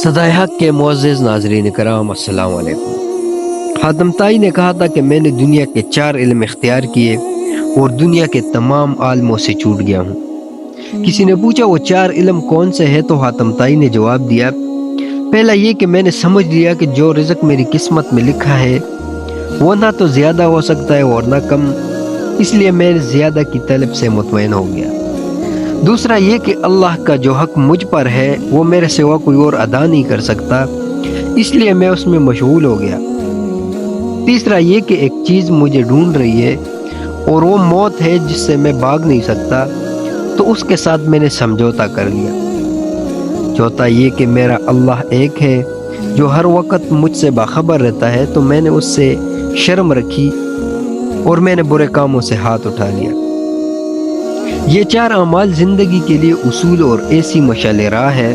صدائے حق کے معزز ناظرین کرام، السلام علیکم۔ خاتم طائی نے کہا تھا کہ میں نے دنیا کے 4 علم اختیار کیے اور دنیا کے تمام عالموں سے چھوٹ گیا ہوں۔ کسی نے پوچھا وہ 4 علم کون سے ہیں، تو خاتم طائی نے جواب دیا، پہلا یہ کہ میں نے سمجھ لیا کہ جو رزق میری قسمت میں لکھا ہے وہ نہ تو زیادہ ہو سکتا ہے اور نہ کم، اس لیے میں زیادہ کی طلب سے مطمئن ہو گیا۔ دوسرا یہ کہ اللہ کا جو حق مجھ پر ہے وہ میرے سوا کوئی اور ادا نہیں کر سکتا، اس لیے میں اس میں مشغول ہو گیا۔ تیسرا یہ کہ ایک چیز مجھے ڈھونڈ رہی ہے اور وہ موت ہے جس سے میں بھاگ نہیں سکتا، تو اس کے ساتھ میں نے سمجھوتا کر لیا۔ چوتھا یہ کہ میرا اللہ ایک ہے جو ہر وقت مجھ سے باخبر رہتا ہے، تو میں نے اس سے شرم رکھی اور میں نے برے کاموں سے ہاتھ اٹھا لیا۔ یہ 4 اعمال زندگی کے لیے اصول اور ایسی مشعل راہ ہے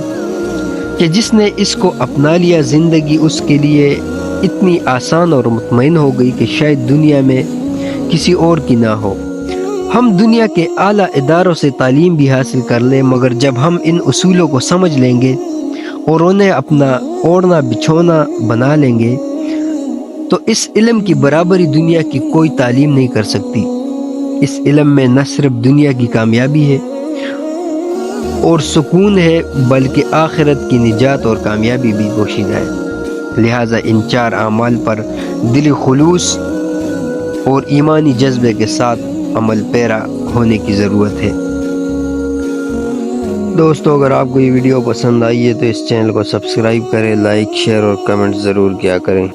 کہ جس نے اس کو اپنا لیا، زندگی اس کے لیے اتنی آسان اور مطمئن ہو گئی کہ شاید دنیا میں کسی اور کی نہ ہو۔ ہم دنیا کے اعلیٰ اداروں سے تعلیم بھی حاصل کر لیں، مگر جب ہم ان اصولوں کو سمجھ لیں گے اور انہیں اپنا اوڑھنا بچھونا بنا لیں گے تو اس علم کی برابری دنیا کی کوئی تعلیم نہیں کر سکتی۔ اس علم میں نہ صرف دنیا کی کامیابی ہے اور سکون ہے، بلکہ آخرت کی نجات اور کامیابی بھی پوشیدہ ہے۔ لہٰذا ان 4 اعمال پر دلی خلوص اور ایمانی جذبے کے ساتھ عمل پیرا ہونے کی ضرورت ہے۔ دوستو، اگر آپ کو یہ ویڈیو پسند آئی ہے تو اس چینل کو سبسکرائب کریں، لائک، شیئر اور کمنٹ ضرور کیا کریں۔